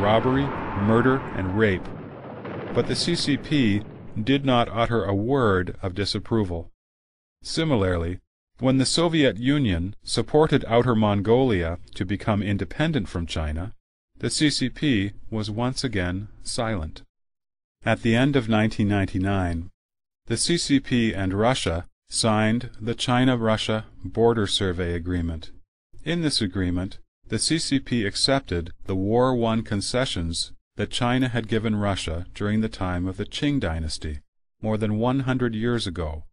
robbery, murder, and rape. But the CCP did not utter a word of disapproval. Similarly, when the Soviet Union supported Outer Mongolia to become independent from China, the CCP was once again silent. At the end of 1999, the CCP and Russia signed the China-Russia Border Survey Agreement. In this agreement, the CCP accepted the war-won concessions that China had given Russia during the time of the Qing dynasty, more than 100 years ago,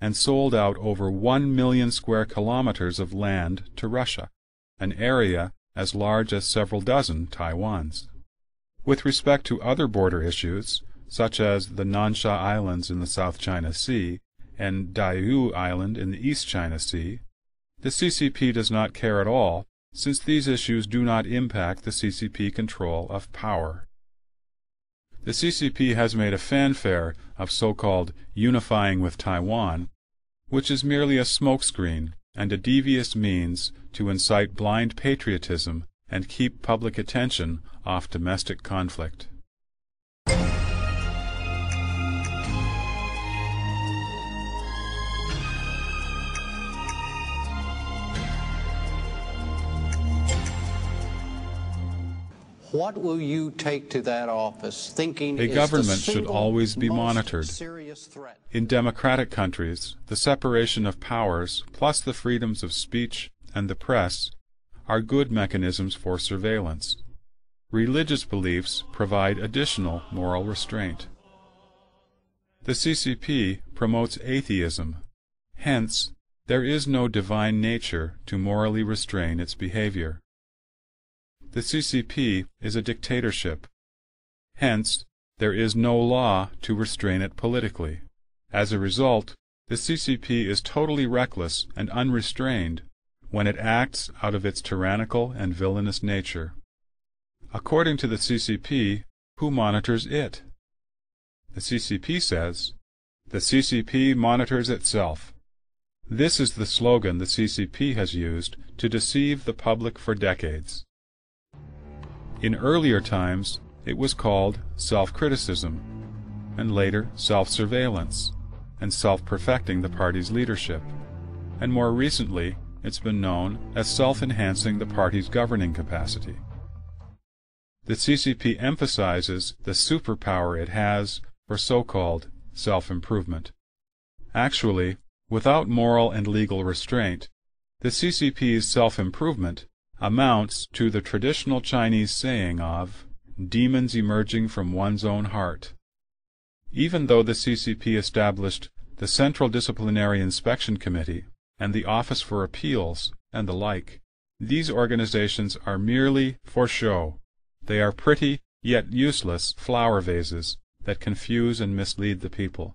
and sold out over 1 million square kilometers of land to Russia, an area as large as several dozen Taiwans. With respect to other border issues, such as the Nansha Islands in the South China Sea and Diaoyu Island in the East China Sea, the CCP does not care at all, since these issues do not impact the CCP control of power. The CCP has made a fanfare of so-called unifying with Taiwan, which is merely a smokescreen and a devious means to incite blind patriotism and keep public attention off domestic conflict. What will you take to that office thinking a government should always be monitored. In democratic countries, the separation of powers plus the freedoms of speech and the press are good mechanisms for surveillance. Religious beliefs provide additional moral restraint. The CCP promotes atheism. Hence, there is no divine nature to morally restrain its behavior. The CCP is a dictatorship. Hence, there is no law to restrain it politically. As a result, the CCP is totally reckless and unrestrained when it acts out of its tyrannical and villainous nature. According to the CCP, who monitors it? The CCP says, "The CCP monitors itself." This is the slogan the CCP has used to deceive the public for decades. In earlier times, it was called self-criticism, and later self-surveillance, and self-perfecting the party's leadership, and more recently, it's been known as self-enhancing the party's governing capacity. The CCP emphasizes the superpower it has for so-called self-improvement. Actually, without moral and legal restraint, the CCP's self-improvement amounts to the traditional Chinese saying of demons emerging from one's own heart. Even though the CCP established the Central Disciplinary Inspection Committee and the Office for Appeals and the like, these organizations are merely for show. They are pretty, yet useless, flower vases that confuse and mislead the people.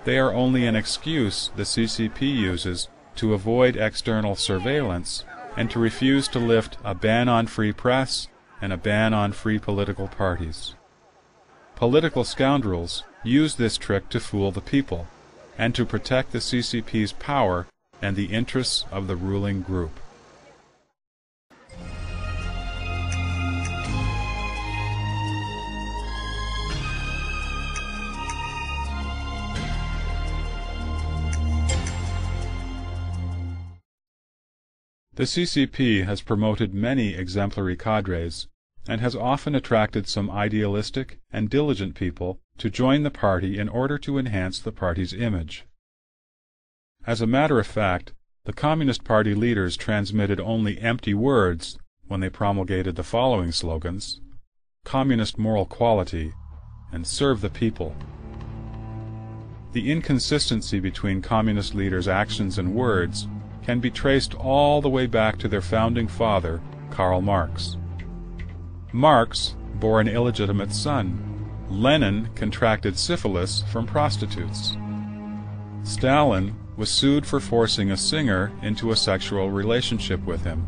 They are only an excuse the CCP uses to avoid external surveillance and to refuse to lift a ban on free press and a ban on free political parties. Political scoundrels use this trick to fool the people and to protect the CCP's power and the interests of the ruling group. The CCP has promoted many exemplary cadres and has often attracted some idealistic and diligent people to join the party in order to enhance the party's image. As a matter of fact, the Communist Party leaders transmitted only empty words when they promulgated the following slogans: "Communist moral quality" and "Serve the people." The inconsistency between Communist leaders' actions and words can be traced all the way back to their founding father, Karl Marx. Marx bore an illegitimate son. Lenin contracted syphilis from prostitutes. Stalin was sued for forcing a singer into a sexual relationship with him.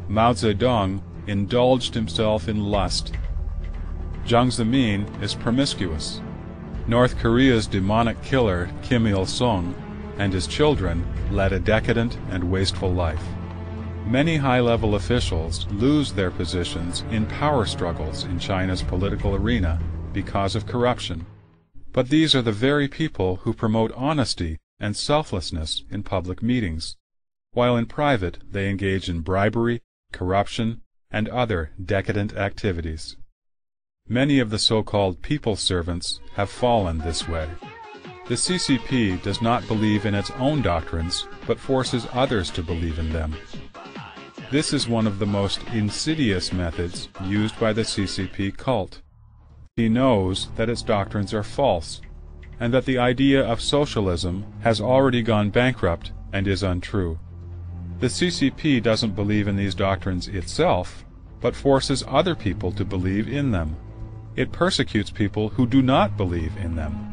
Mao Zedong indulged himself in lust. Jiang Zemin is promiscuous. North Korea's demonic killer Kim Il-sung and his children led a decadent and wasteful life. Many high-level officials lose their positions in power struggles in China's political arena because of corruption. But these are the very people who promote honesty and selflessness in public meetings, while in private they engage in bribery, corruption, and other decadent activities. Many of the so-called people servants have fallen this way. The CCP does not believe in its own doctrines, but forces others to believe in them. This is one of the most insidious methods used by the CCP cult. He knows that its doctrines are false, and that the idea of socialism has already gone bankrupt and is untrue. The CCP doesn't believe in these doctrines itself, but forces other people to believe in them. It persecutes people who do not believe in them.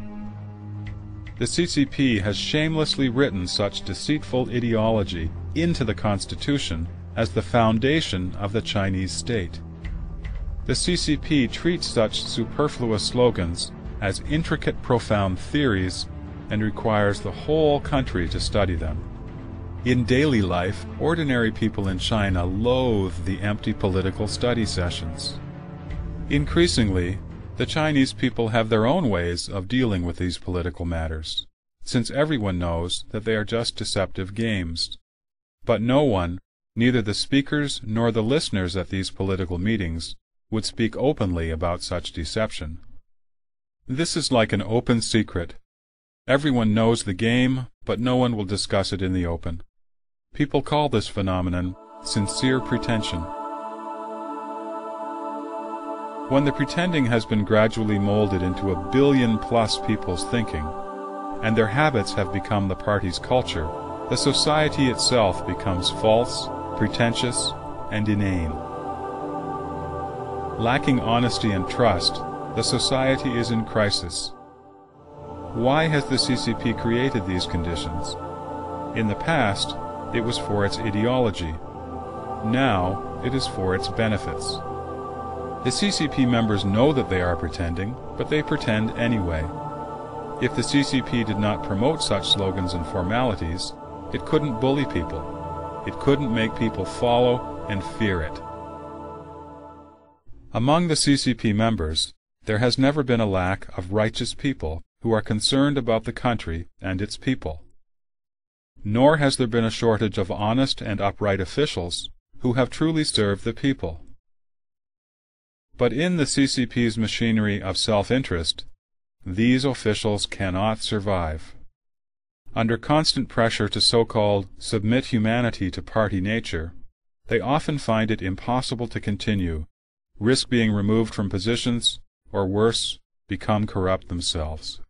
The CCP has shamelessly written such deceitful ideology into the Constitution as the foundation of the Chinese state. The CCP treats such superfluous slogans as intricate, profound theories and requires the whole country to study them. In daily life, ordinary people in China loathe the empty political study sessions. Increasingly, the Chinese people have their own ways of dealing with these political matters, since everyone knows that they are just deceptive games. But no one, neither the speakers nor the listeners at these political meetings, would speak openly about such deception. This is like an open secret. Everyone knows the game, but no one will discuss it in the open. People call this phenomenon sincere pretension. When the pretending has been gradually molded into 1 billion-plus people's thinking, and their habits have become the party's culture, the society itself becomes false, pretentious, and inane. Lacking honesty and trust, the society is in crisis. Why has the CCP created these conditions? In the past, it was for its ideology. Now, it is for its benefits. The CCP members know that they are pretending, but they pretend anyway. If the CCP did not promote such slogans and formalities, it couldn't bully people. It couldn't make people follow and fear it. Among the CCP members, there has never been a lack of righteous people who are concerned about the country and its people. Nor has there been a shortage of honest and upright officials who have truly served the people. But in the CCP's machinery of self-interest, these officials cannot survive. Under constant pressure to so-called submit humanity to party nature, they often find it impossible to continue, risk being removed from positions, or worse, become corrupt themselves.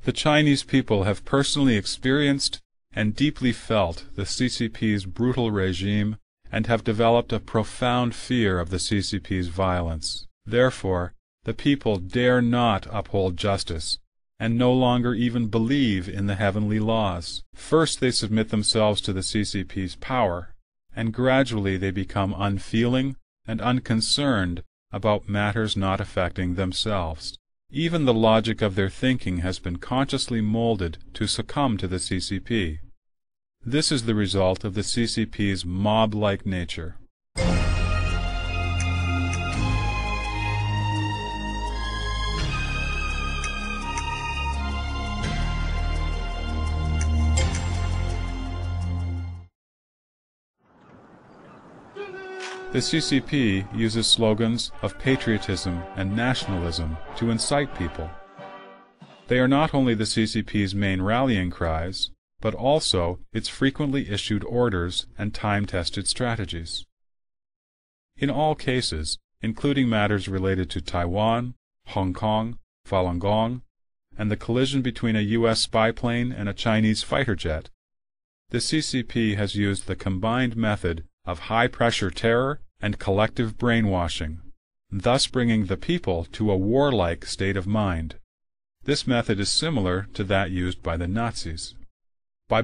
The Chinese people have personally experienced and deeply felt the CCP's brutal regime and have developed a profound fear of the CCP's violence. Therefore, the people dare not uphold justice and no longer even believe in the heavenly laws. First they submit themselves to the CCP's power, and gradually they become unfeeling and unconcerned about matters not affecting themselves. Even the logic of their thinking has been consciously molded to succumb to the CCP. This is the result of the CCP's mob-like nature. The CCP uses slogans of patriotism and nationalism to incite people. They are not only the CCP's main rallying cries, but also its frequently issued orders and time-tested strategies. In all cases, including matters related to Taiwan, Hong Kong, Falun Gong, and the collision between a U.S. spy plane and a Chinese fighter jet, the CCP has used the combined method of high-pressure terror and collective brainwashing, thus bringing the people to a warlike state of mind. This method is similar to that used by the Nazis. By